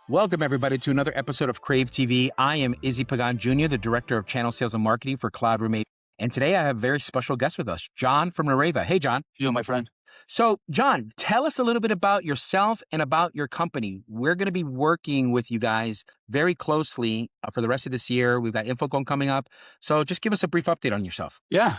Welcome, everybody, to another episode of CRAV TV. I am Izzy Pagan Jr., the Director of Channel Sales and Marketing for CloudRoom AV. And today I have a very special guest with us, John from Nureva. Hey, John. You know, my friend. So, John, tell us a little bit about yourself and about your company. We're going to be working with you guys very closely for the rest of this year. We've got InfoCon coming up. So just give us a brief update on yourself. Yeah,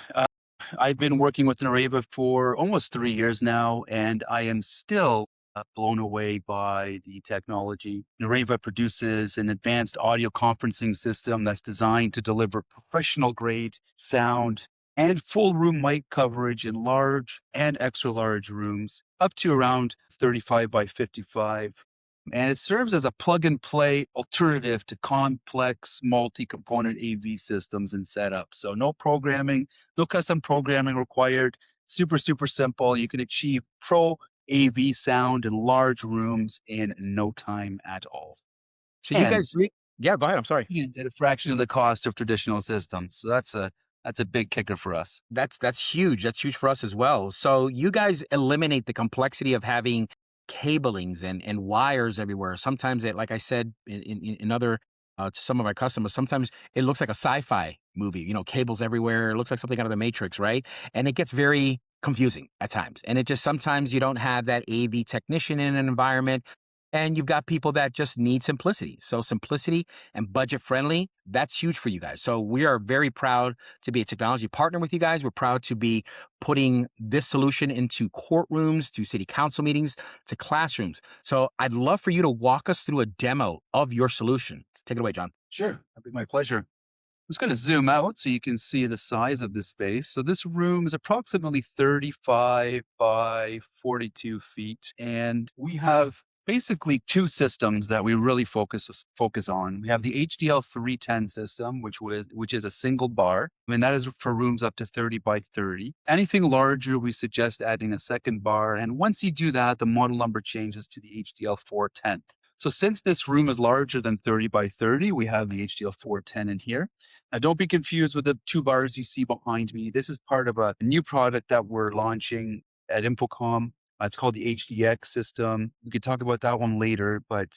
I've been working with Nureva for almost 3 years now, and I am still blown away by the technology. Nureva produces an advanced audio conferencing system that's designed to deliver professional grade sound and full room mic coverage in large and extra large rooms up to around 35 by 55. And it serves as a plug and play alternative to complex multi-component AV systems and setups. So no programming, no custom programming required. Super, super simple. You can achieve pro AV sound in large rooms in no time at all. So you guys, yeah, go ahead. I'm sorry. At a fraction of the cost of traditional systems. So that's a big kicker for us. That's huge. That's huge for us as well. So you guys eliminate the complexity of having cablings and wires everywhere. Sometimes it, like I said, in other, to some of my customers, sometimes it looks like a sci-fi movie, you know, cables everywhere. It looks like something out of the Matrix, right? And it gets very confusing at times. And it just, sometimes you don't have that AV technician in an environment. And you've got people that just need simplicity. So simplicity and budget friendly, that's huge for you guys. So we are very proud to be a technology partner with you guys. We're proud to be putting this solution into courtrooms, to city council meetings, to classrooms. So I'd love for you to walk us through a demo of your solution. Take it away, John. Sure, that'd be my pleasure. I'm just going to zoom out so you can see the size of this space. So this room is approximately 35 by 42 feet. And we have basically two systems that we really focus on. We have the HDL 310 system, which is a single bar. I mean, that is for rooms up to 30 by 30. Anything larger, we suggest adding a second bar. And once you do that, the model number changes to the HDL 410. So since this room is larger than 30 by 30, we have the HDL 410 in here. Now, don't be confused with the two bars you see behind me. This is part of a new product that we're launching at InfoCom. It's called the HDX System. We could talk about that one later, but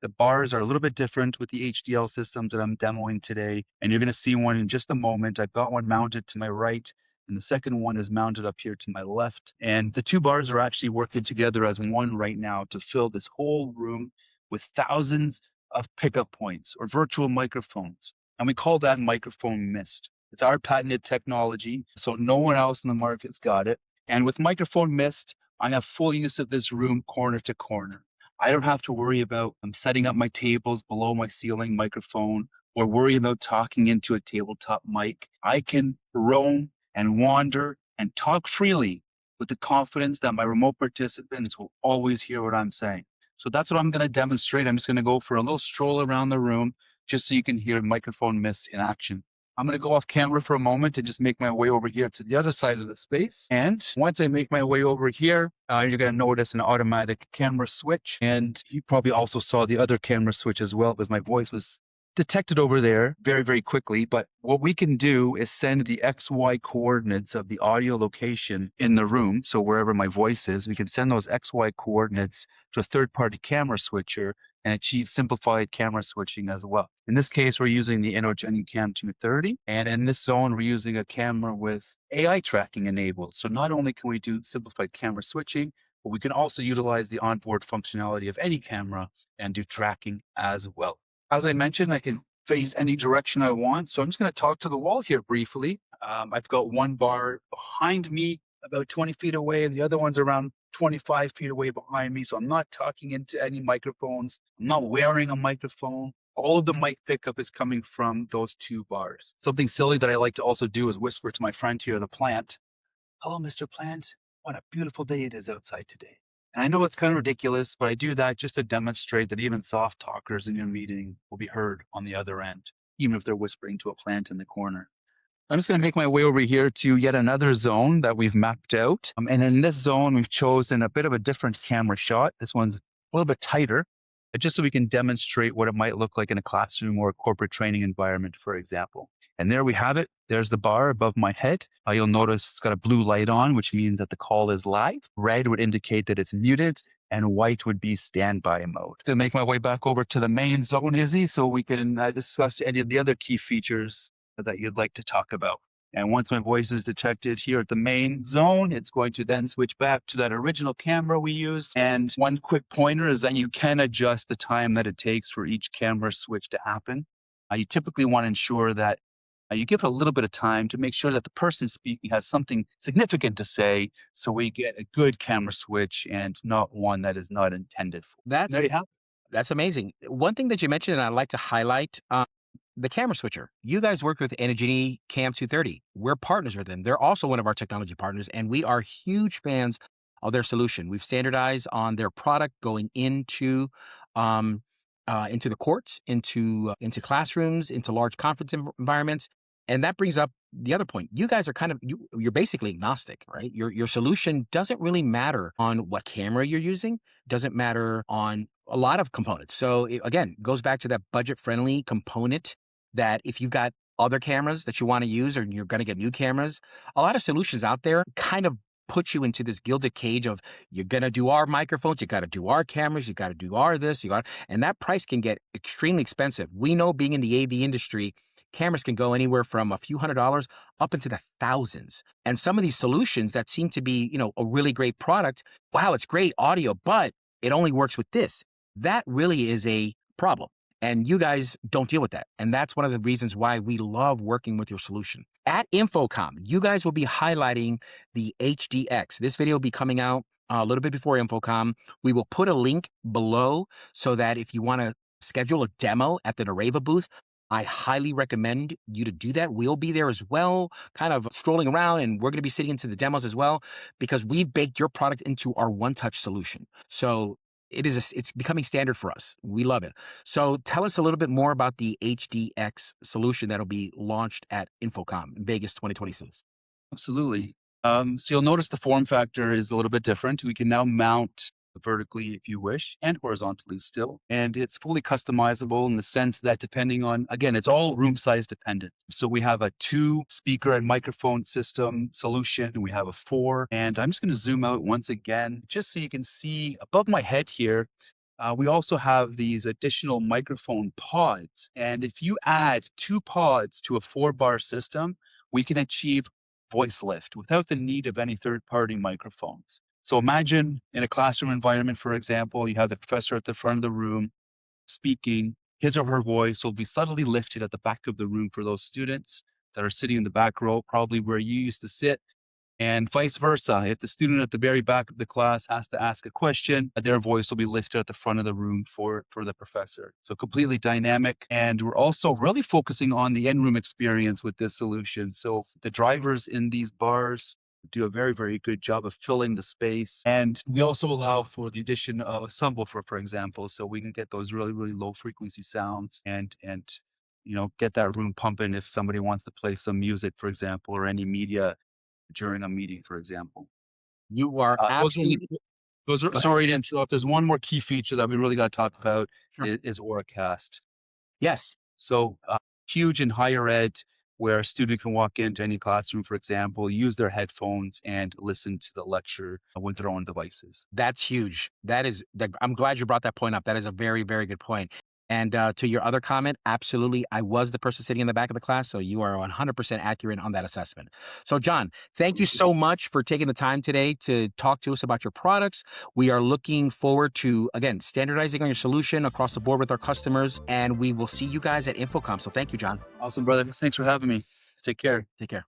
the bars are a little bit different with the HDL systems that I'm demoing today. And you're going to see one in just a moment. I've got one mounted to my right, and the second one is mounted up here to my left. And the two bars are actually working together as one right now to fill this whole room with thousands of pickup points or virtual microphones. And we call that microphone mist. It's our patented technology, so no one else in the market's got it. And with microphone mist, I have full use of this room corner to corner. I don't have to worry about setting up my tables below my ceiling microphone or worry about talking into a tabletop mic. I can roam and wander and talk freely with the confidence that my remote participants will always hear what I'm saying. So that's what I'm going to demonstrate. I'm just going to go for a little stroll around the room just so you can hear microphone mist in action. I'm going to go off camera for a moment and just make my way over here to the other side of the space. And once I make my way over here, you're going to notice an automatic camera switch. And you probably also saw the other camera switch as well, because my voice was detected over there very, very quickly. But what we can do is send the XY coordinates of the audio location in the room. So wherever my voice is, we can send those XY coordinates to a third-party camera switcher and achieve simplified camera switching as well. In this case, we're using the InnoGenuCam 230. And in this zone, we're using a camera with AI tracking enabled. So not only can we do simplified camera switching, but we can also utilize the onboard functionality of any camera and do tracking as well. As I mentioned, I can face any direction I want. So I'm just going to talk to the wall here briefly. I've got one bar behind me about 20 feet away, and the other one's around 25 feet away behind me. So I'm not talking into any microphones. I'm not wearing a microphone. All of the mic pickup is coming from those two bars. Something silly that I like to also do is whisper to my friend here, the plant. Hello, Mr. Plant. What a beautiful day it is outside today. And I know it's kind of ridiculous, but I do that just to demonstrate that even soft talkers in your meeting will be heard on the other end, even if they're whispering to a plant in the corner. I'm just going to make my way over here to yet another zone that we've mapped out. And in this zone, we've chosen a bit of a different camera shot. This one's a little bit tighter, just so we can demonstrate what it might look like in a classroom or a corporate training environment, for example. And there we have it. There's the bar above my head. You'll notice it's got a blue light on, which means that the call is live. Red would indicate that it's muted. and white would be standby mode. To make my way back over to the main zone, Izzy, so we can discuss any of the other key features that you'd like to talk about. And once my voice is detected here at the main zone, it's going to then switch back to that original camera we used. And one quick pointer is that you can adjust the time that it takes for each camera switch to happen. You typically want to ensure that you give it a little bit of time to make sure that the person speaking has something significant to say, so we get a good camera switch and not one that is not intended for. That's There you have it. That's amazing. One thing that you mentioned, and I'd like to highlight, the camera switcher. You guys work with Energy Cam 230. We're partners with them. They're also one of our technology partners, and we are huge fans of their solution. We've standardized on their product going um, into the courts, into classrooms, into large conference environments. And that brings up the other point. You guys are you're basically agnostic, right? Your solution doesn't really matter on what camera you're using, doesn't matter on a lot of components. So again, goes back to that budget-friendly component that if you've got other cameras that you want to use or you're going to get new cameras, a lot of solutions out there kind of put you into this gilded cage of you're going to do our microphones, you got to do our cameras, you got to do our this, and that price can get extremely expensive. We know being in the AV industry, cameras can go anywhere from a few $100s up into the thousands. And some of these solutions that seem to be, a really great product, wow, it's great audio, but it only works with this. That really is a problem. And you guys don't deal with that. And that's one of the reasons why we love working with your solution. At InfoComm, you guys will be highlighting the HDX. This video will be coming out a little bit before InfoComm. We will put a link below so that if you want to schedule a demo at the Nureva booth, I highly recommend you to do that. We'll be there as well, kind of strolling around, and we're going to be sitting into the demos as well, because we've baked your product into our one-touch solution. So it's becoming standard for us. We love it. So tell us a little bit more about the HDX solution that'll be launched at InfoComm in Vegas 2026. Absolutely. So you'll notice the form factor is a little bit different. We can now mount vertically if you wish, and horizontally still. And it's fully customizable in the sense that depending on, again, it's all room size dependent. So we have a 2 speaker and microphone system solution. We have a 4. And I'm just going to zoom out once again, just so you can see above my head here. We also have these additional microphone pods. And if you add 2 pods to a 4-bar system, we can achieve voice lift without the need of any third-party microphones. So imagine in a classroom environment, for example, you have the professor at the front of the room speaking. His or her voice will be subtly lifted at the back of the room for those students that are sitting in the back row, probably where you used to sit. And vice versa. If the student at the very back of the class has to ask a question, their voice will be lifted at the front of the room for the professor. So completely dynamic. And we're also really focusing on the in-room experience with this solution. So the drivers in these bars do a very, very good job of filling the space. And we also allow for the addition of a subwoofer, for example, so we can get those really, really low frequency sounds and get that room pumping if somebody wants to play some music, for example, or any media during a meeting, for example. You are absolutely. Sorry to interrupt. There's one more key feature that we really got to talk about. Sure. Is Auracast. Yes. So huge in higher ed, where a student can walk into any classroom, for example, use their headphones and listen to the lecture with their own devices. That's huge. I'm glad you brought that point up. That is a very, very good point. And to your other comment, absolutely. I was the person sitting in the back of the class, so you are 100% accurate on that assessment. So John, thank you so much for taking the time today to talk to us about your products. We are looking forward to, again, standardizing on your solution across the board with our customers, and we will see you guys at InfoComm. So thank you, John. Awesome, brother. Thanks for having me. Take care. Take care.